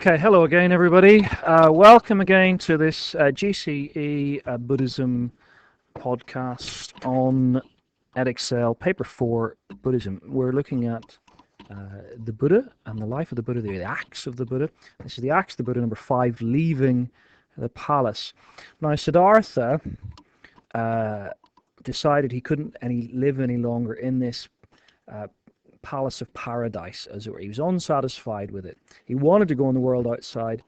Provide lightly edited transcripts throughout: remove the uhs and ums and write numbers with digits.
Okay, hello again, everybody. Welcome again to this GCE Buddhism podcast on Edexcel, paper 4, Buddhism. We're looking at the Buddha and the life of the Buddha, the acts of the Buddha. This is the acts of the Buddha, number 5, leaving the palace. Now, Siddhartha decided he couldn't live any longer in this uh, palace of paradise, as it were. He was unsatisfied with it. He wanted to go in the world outside,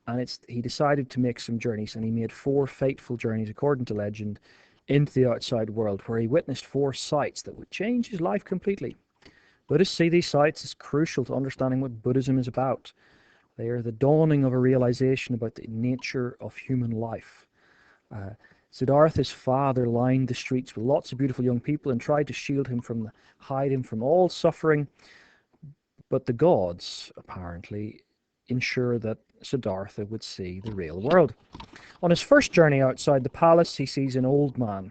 and he decided to make some journeys, and he made 4 fateful journeys, according to legend, into the outside world, where he witnessed 4 sights that would change his life completely. Buddhists see these sights as crucial to understanding what Buddhism is about. They are the dawning of a realization about the nature of human life. Siddhartha's father lined the streets with lots of beautiful young people and tried to hide him from all suffering, but the gods, apparently, ensure that Siddhartha would see the real world. On his first journey outside the palace, he sees an old man.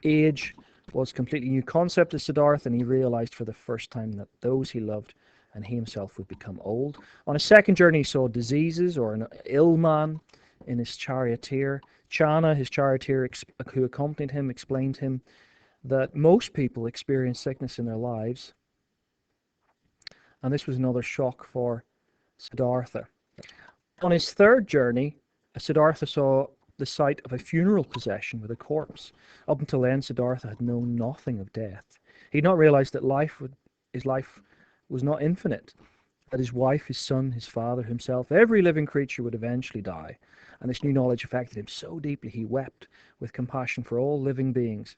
Age was a completely new concept to Siddhartha, and he realized for the first time that those he loved and he himself would become old. On his second journey, he saw diseases, or an ill man in his charioteer. Channa, his charioteer who accompanied him, explained to him that most people experience sickness in their lives, and this was another shock for Siddhartha. On his third journey, Siddhartha saw the sight of a funeral procession with a corpse. Up until then, Siddhartha had known nothing of death. He had not realized that his life was not infinite, that his wife, his son, his father, himself, every living creature would eventually die. And this new knowledge affected him so deeply he wept with compassion for all living beings.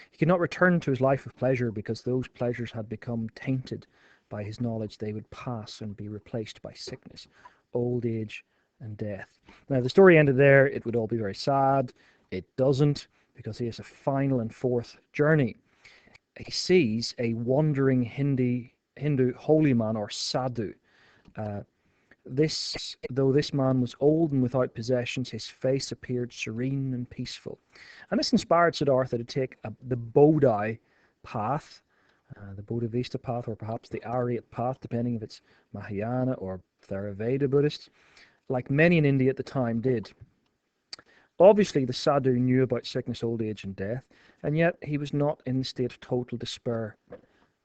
He could not return to his life of pleasure because those pleasures had become tainted by his knowledge. They would pass and be replaced by sickness, old age, and death. Now, the story ended there. It would all be very sad. It doesn't, because he has a final and fourth journey. He sees a wandering Hindu holy man, or sadhu. Though this man was old and without possessions, his face appeared serene and peaceful. And this inspired Siddhartha to take the Bodhi path, the Bodhisattva path, or perhaps the Arhat path, depending if it's Mahayana or Theravada Buddhist, like many in India at the time did. Obviously, the sadhu knew about sickness, old age, and death, and yet he was not in the state of total despair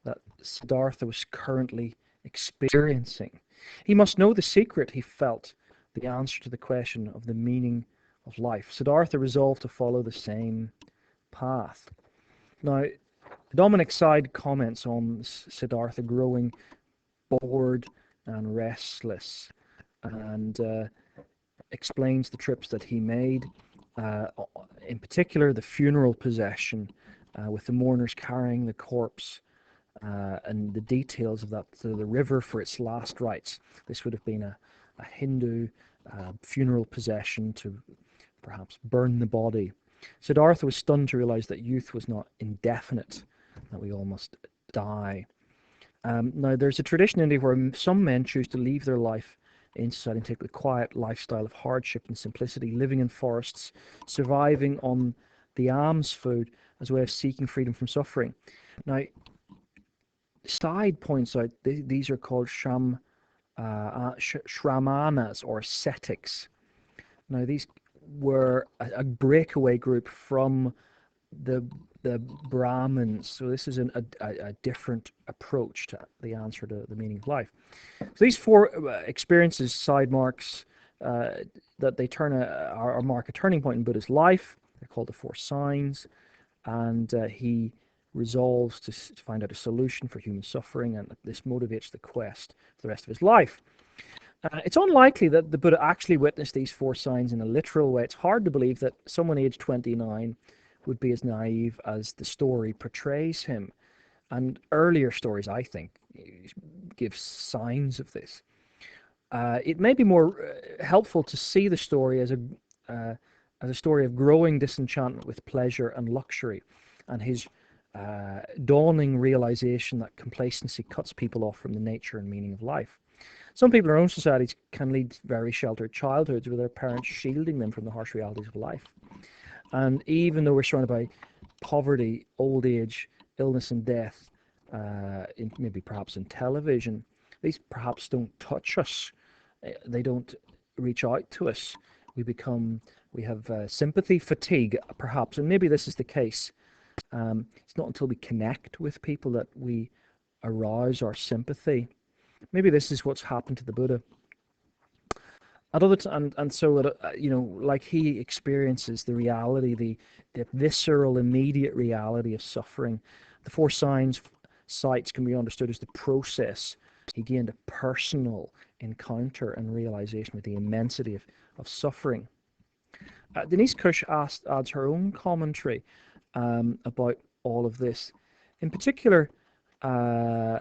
that Siddhartha was currently experiencing. He must know the secret. He felt the answer to the question of the meaning of life. Siddhartha resolved to follow the same path. Now, Dominic Side comments on Siddhartha growing bored and restless, and explains the trips that he made, uh, in particular the funeral procession, with the mourners carrying the corpse, and the details of that, to the river for its last rites. This would have been a Hindu funeral procession to perhaps burn the body. Siddhartha was stunned to realize that youth was not indefinite, that we all must die. Now, there's a tradition in India where some men choose to leave their life in society and take the quiet lifestyle of hardship and simplicity, living in forests, surviving on the alms food as a way of seeking freedom from suffering. Now, Side points out these are called Shramanas, or ascetics. Now, these were a breakaway group from the Brahmins, so this is a different approach to the answer to the meaning of life. So these 4 experiences, Side marks that they mark a turning point in Buddha's life. They're called the 4 signs, and he resolves to find out a solution for human suffering, and this motivates the quest for the rest of his life. It's unlikely that the Buddha actually witnessed these 4 signs in a literal way. It's hard to believe that someone aged 29 would be as naive as the story portrays him. And earlier stories, I think, give signs of this. It may be more helpful to see the story as a story of growing disenchantment with pleasure and luxury, and his dawning realization that complacency cuts people off from the nature and meaning of life. Some people in our own societies can lead very sheltered childhoods with their parents shielding them from the harsh realities of life. And even though we're surrounded by poverty, old age, illness, and death, maybe perhaps in television, these perhaps don't touch us They don't reach out to us. We have sympathy fatigue, perhaps, and maybe this is the case. It's not until we connect with people that we arouse our sympathy. Maybe this is what's happened to the Buddha. At other and so like he experiences the reality, the visceral, immediate reality of suffering. The four sights can be understood as the process. He gained a personal encounter and realization with the immensity of suffering. Denise Cush adds her own commentary about all of this. In particular, uh,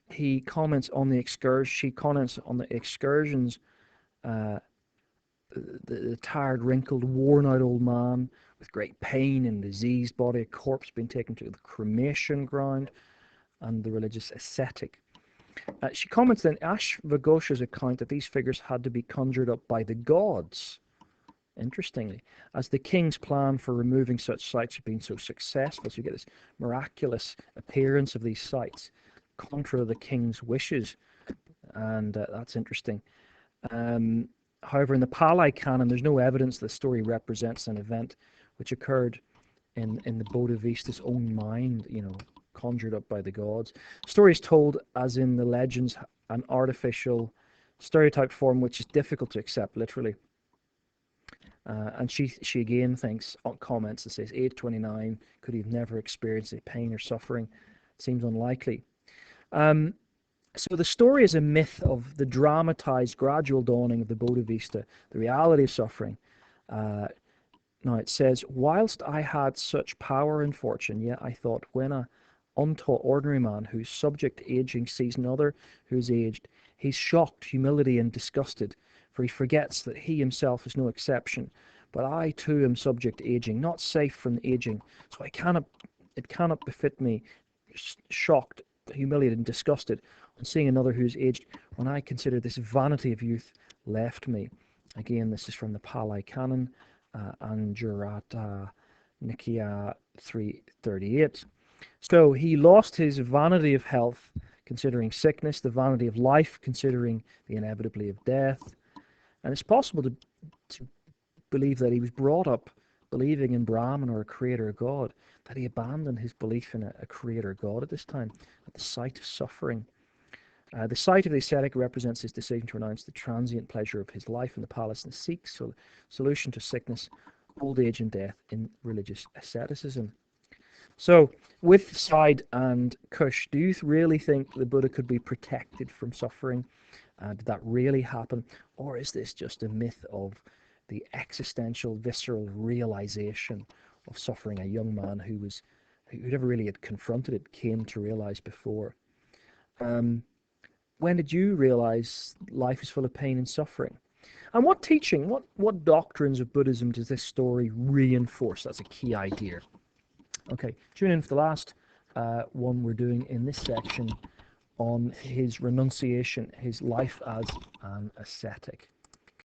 he comments on the excursion. She comments on the excursions. Uh, the tired, wrinkled, worn-out old man with great pain and diseased body, a corpse being taken to the cremation ground, and the religious ascetic. She comments in Ashvaghosha's account that these figures had to be conjured up by the gods, interestingly, as the king's plan for removing such sites had been so successful. So you get this miraculous appearance of these sites, contra the king's wishes, and that's interesting. However, in the Pali Canon, there's no evidence the story represents an event which occurred in the Bodhisattva's own mind, conjured up by the gods. Story is told, as in the legends, an artificial stereotype form which is difficult to accept literally. And she again comments and says, 829 could have never experienced any pain or suffering. Seems unlikely. So the story is a myth of the dramatized gradual dawning of the Bodhisattva, the reality of suffering. Now it says, whilst I had such power and fortune, yet I thought when a untaught ordinary man who's subject to aging sees another who's aged, he's shocked, humiliated, and disgusted, for he forgets that he himself is no exception. But I too am subject to aging, not safe from aging, so it cannot befit me, shocked, humiliated, and disgusted on seeing another who's aged, when I consider this vanity of youth left me. Again, this is from the Pali Canon, Anjurata Nikaya 338. So he lost his vanity of health, considering sickness, the vanity of life, considering the inevitability of death. And it's possible to believe that he was brought up believing in Brahman or a creator God, that he abandoned his belief in a creator God at this time, at the sight of suffering. The sight of the ascetic represents his decision to renounce the transient pleasure of his life in the palace and seek solution to sickness, old age, and death in religious asceticism. So, with Side and Kush, do you really think the Buddha could be protected from suffering? Did that really happen? Or is this just a myth of the existential, visceral realization of suffering a young man who never really had confronted it, came to realize before? When did you realize life is full of pain and suffering? And what teaching, what doctrines of Buddhism does this story reinforce? That's a key idea. Okay, tune in for the last one we're doing in this section on his renunciation, his life as an ascetic.